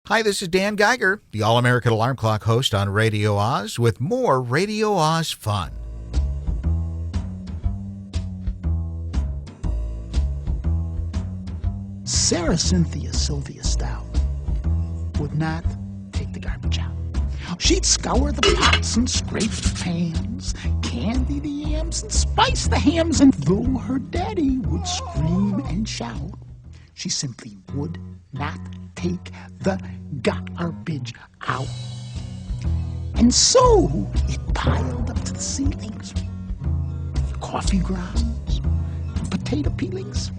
Hi, this is Dan Geiger, the All-American Alarm Clock host on Radio Oz, with more Radio Oz fun. Sarah Cynthia Sylvia Stout would not take the garbage out. She'd scour the pots and scrape the pans, candy the yams and spice the hams, and though her daddy would scream and shout, she simply would not take the garbage out. And so it piled up to the ceilings. Coffee grounds, potato peelings,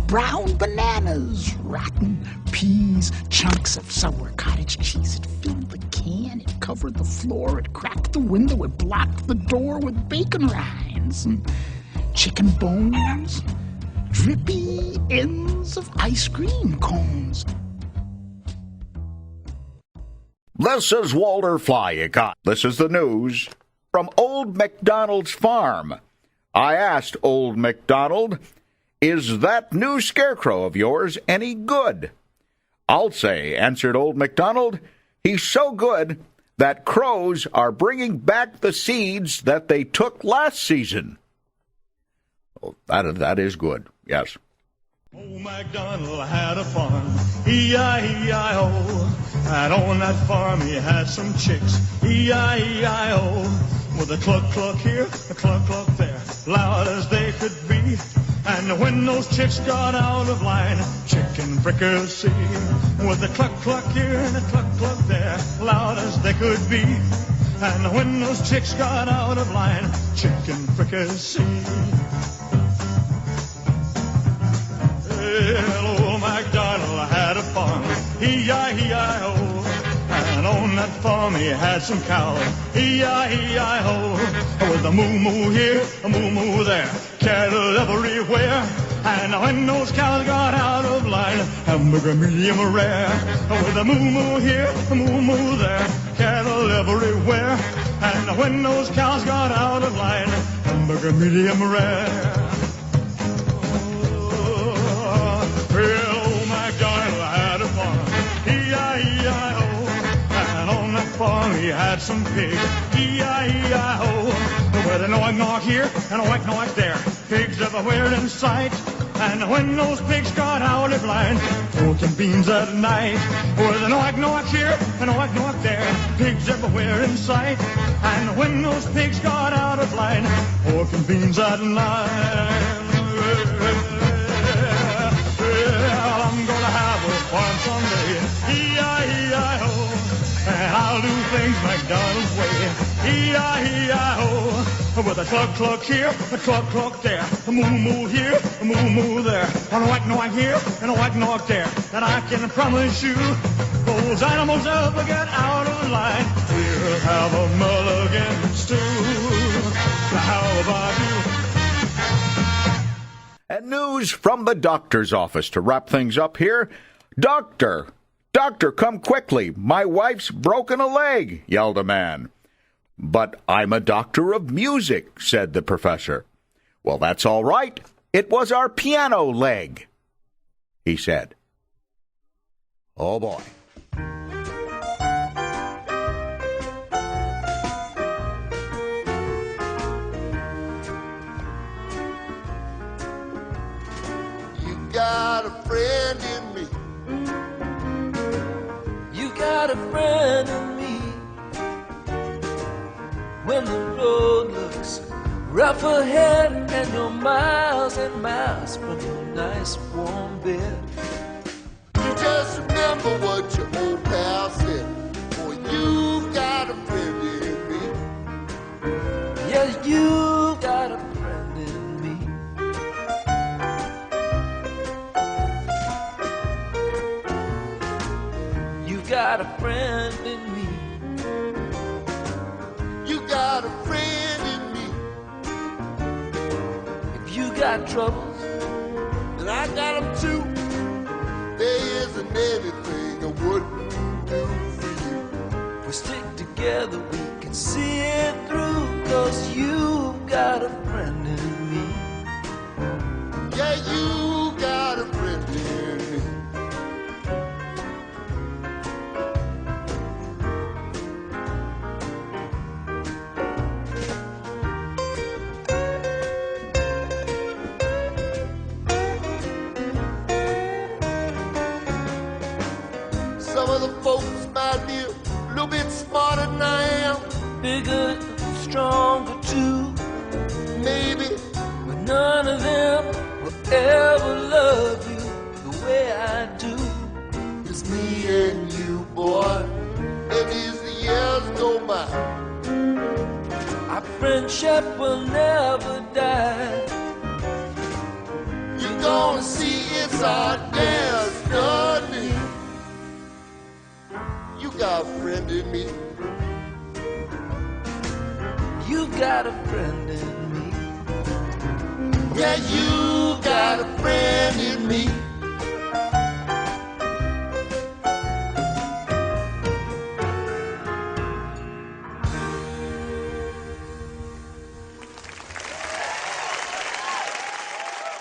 brown bananas, rotten peas, chunks of sour cottage cheese. It filled the can, it covered the floor, it cracked the window, it blocked the door with bacon rinds and chicken bones, drippy ends of ice cream cones. This is Walter Flyigot. This is the news from Old MacDonald's farm. I asked Old MacDonald, "Is that new scarecrow of yours any good?" "I'll say," answered Old MacDonald, "he's so good that crows are bringing back the seeds that they took last season." Oh, that is good, yes. Old MacDonald had a farm, E-I-E-I-O, and on that farm he had some chicks, E-I-E-I-O, with a cluck-cluck here, a cluck-cluck there, loud as they could be. And when those chicks got out of line, chicken fricassee, with a cluck-cluck here and a cluck-cluck there, loud as they could be. And when those chicks got out of line, chicken fricassee. Well, old MacDonald had a farm, E-I-E-I-O, and on that farm he had some cows, E-I-E-I-O, with a moo-moo here, a moo-moo there, cattle everywhere. And when those cows got out of line, hamburger medium rare, with a moo-moo here, a moo-moo there, cattle everywhere. And when those cows got out of line, hamburger medium rare. Well, old MacDonald had a farm, E-I-E-I-O, and on that farm he had some pigs, E-I-E-I-O, with a knock-knock here and a whack-knock there, pigs everywhere in sight. And when those pigs got out of line, pork and beans at night, with a knock-knock here and a whack-knock there, pigs everywhere in sight. And when those pigs got out of line, pork and beans at night. Well, I'm gonna have a farm someday, E-I-E-I-O, and I'll do things MacDonald's way, E-I-E-I-O, with a cluck-cluck here, a cluck-cluck there, a moo-moo here, a moo-moo there, and a whack-knock here, and a whack-knock there, and I can promise you, those animals ever get out of line, we'll have a mulligan stew. How about you? And news from the doctor's office to wrap things up here. Doctor, come quickly. My wife's broken a leg, yelled a man. But I'm a doctor of music, said the professor. Well, that's all right. It was our piano leg, he said. Oh, boy. Got a friend in me. You got a friend in me. When the road looks rough ahead and you're miles and miles from your nice warm bed, You just remember what your old pal said. Boy, you've got a friend in me. yeah, you got a friend in me. You got a friend in me. You got a friend in me. If you got troubles, And I got them too. There isn't anything I wouldn't do for you. if we stick together, we can see it through. 'Cause you've got a friend in me. Yeah, you got a friend in me. Some of the folks might be a little bit smarter than I am. Bigger, stronger too. Maybe. But none of them will ever love you the way I do. It's me and you, boy. And as the years go by, our friendship will never die. you're gonna see it's our destiny. You got a friend in me. You got a friend in me. Yeah, you got a friend in me.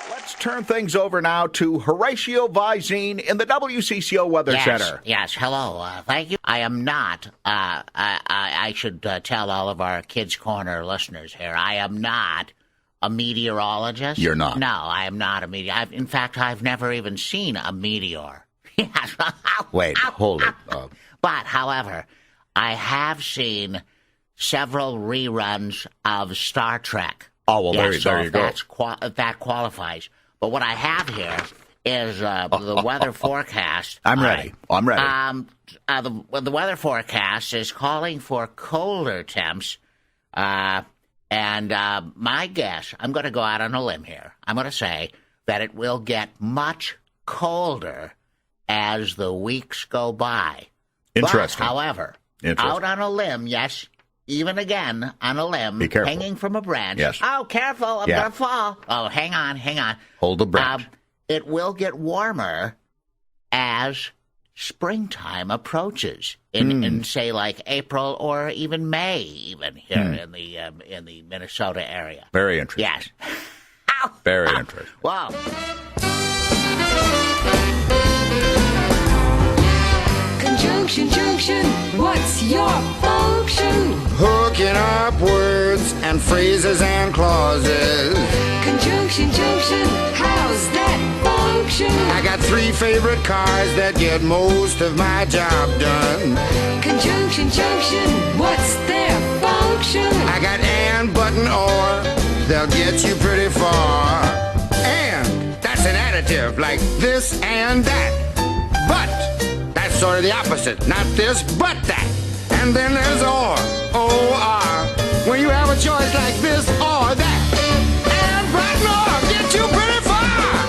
Let's turn things over now to Horatio Visine in the WCCO Weather Center. Yes, hello. Thank you. I am not, I should tell all of our Kids Corner listeners here, I am not a meteorologist. You're not? No, I am not a meteor. In fact, I've never even seen a meteor. Yes. Wait, hold it. But, however, I have seen several reruns of Star Trek. Oh, well, there you go. That qualifies. But what I have here is the weather forecast. I'm ready. I'm ready. The weather forecast is calling for colder temps. And my guess, I'm going to go out on a limb here. I'm going to say that it will get much colder as the weeks go by. Interesting. But, however, out on a limb, yes, even again on a limb, be careful. hanging from a branch. Yes. Oh, careful, I'm going to fall. Oh, hang on. Hold the branch. It will get warmer as springtime approaches in say, like April or even May, even here in the Minnesota area. Very interesting. Yes. Very interesting. Wow. Conjunction, junction, what's your function? Hooking up words and phrases and clauses. Conjunction, junction, how's that function? I got 3 favorite cars that get most of my job done. Conjunction, junction, what's their function? I got and, but, and, or, they'll get you pretty far. And, that's an additive, like this and that. But, that's sort of the opposite. Not this, but that. And then there's or, O-R. When you have a choice like this or that. And, but, and, or, get you pretty far.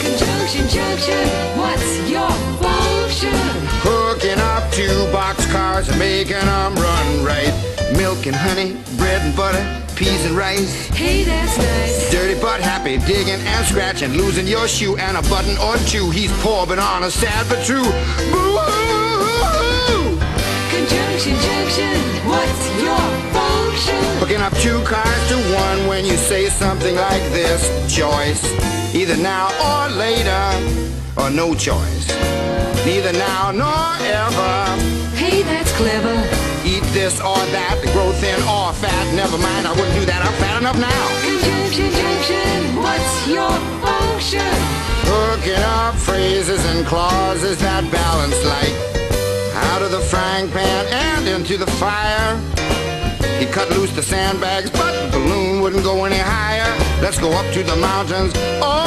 Conjunction, junction, what's your function? Hooking up 2 boxcars and making them run right. Milk and honey, bread and butter, peas and rice. Hey, that's nice. Dirty but happy, digging and scratching, losing your shoe and a button or 2. He's poor but honest, sad but true. Boo-hoo! Conjunction, junction, what's your function? Hooking up 2 cars to 1 when you say something like this. Choice, either now or later, or no choice. Neither now nor ever. Hey, that's clever. Eat this or that, grow thin or fat. Never mind, I wouldn't do that, I'm fat enough now. Conjunction, junction, what's your function? Hooking up phrases and clauses that balance like out of the frying pan and into the fire. He cut loose the sandbags, but the balloon wouldn't go any higher. Let's go up to the mountains or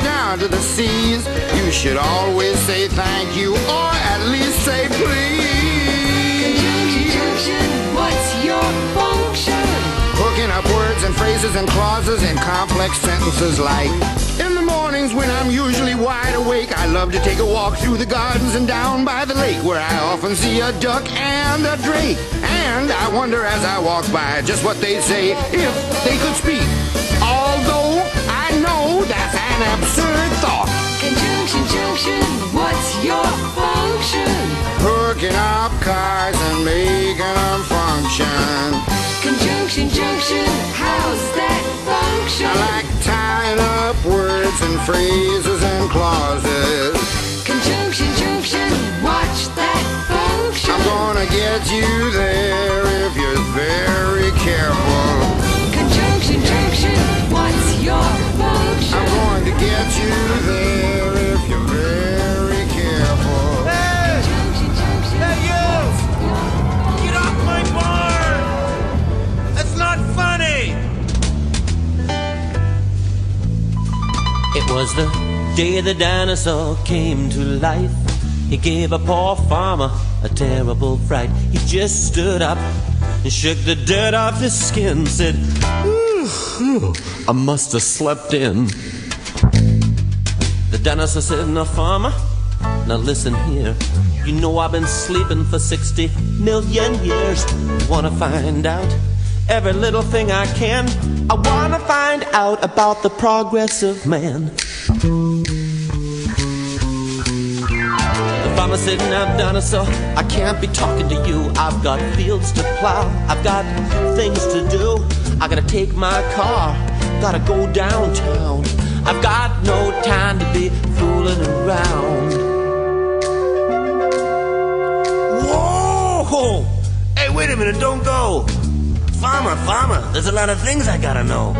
down to the seas. You should always say thank you or at least say please. Conjunction, junction, what's your function? Hooking up words and phrases and clauses in complex sentences like in the mornings when I'm usually wide awake, I love to take a walk through the gardens and down by the lake where I often see a duck and a drake. And I wonder as I walk by just what they'd say if they could speak. Although I know that's an absurd thought. Conjunction, junction, what's your function? Hooking up cars and making them function. Conjunction, junction, how's that function? I like tying up words and phrases and clauses. Conjunction, junction, watch that function. I'm gonna get you there if you're very careful. Conjunction, junction, what's your function? I'm going to get you there if you're very careful. Conjunction, was the day the dinosaur came to life. He gave a poor farmer a terrible fright. He just stood up and shook the dirt off his skin, said, ooh, I must have slept in. The dinosaur said, now farmer, now listen here. You know I've been sleeping for 60 million years. Wanna find out every little thing I can. I wanna find out about the progress of man. The farmer said, now dinosaur, I can't be talking to you. I've got fields to plow, I've got things to do. I gotta take my car, gotta go downtown. I've got no time to be fooling around. Whoa! Hey, wait a minute, don't go. Farmer, there's a lot of things I gotta know.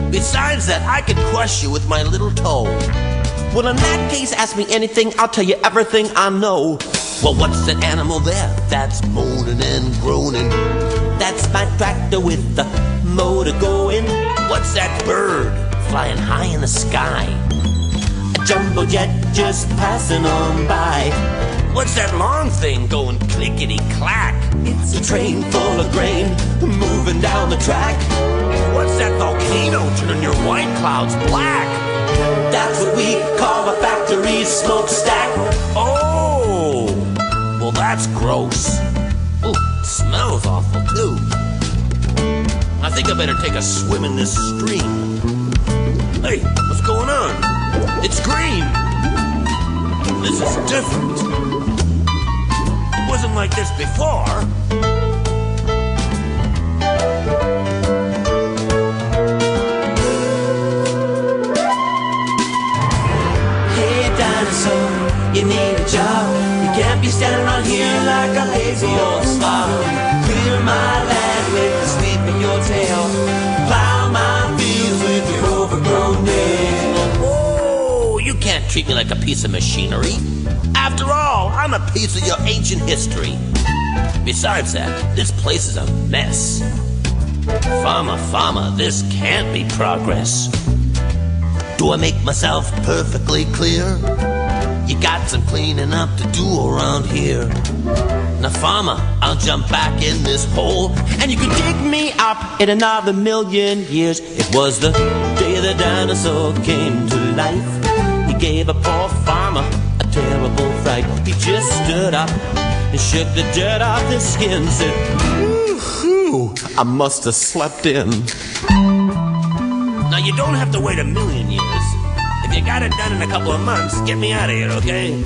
Besides that, I could crush you with my little toe. Well, in that case, ask me anything, I'll tell you everything I know. Well, what's that animal there that's moaning and groaning? That's my tractor with the motor going. What's that bird flying high in the sky? A jumbo jet just passing on by. What's that long thing going clickety-clack? It's a train full of grain moving down the track. What's that volcano turning your white clouds black? That's what we call a factory smokestack. Oh, well that's gross. Ooh, it smells awful too. I think I better take a swim in this stream. Hey, what's going on? It's green. This is different. It wasn't like this before. Hey dinosaur, you need a job. You can't be standing around here like a lazy old slob. Clear my land with the sweep of your tail. Plow my fields with your overgrown nail. Whoa, you can't treat me like a piece of machinery. After all, I'm a piece of your ancient history. Besides that, this place is a mess. Farmer, this can't be progress. Do I make myself perfectly clear? You got some cleaning up to do around here. Now farmer, I'll jump back in this hole, and you can dig me up in another million years. It was the day the dinosaur came to life. He gave a poor farmer a terrible fright. He just stood up and shook the dirt off his skin, said, ooh, I must have slept in. Now you don't have to wait a million years. If you got it done in a couple of months, get me out of here, okay?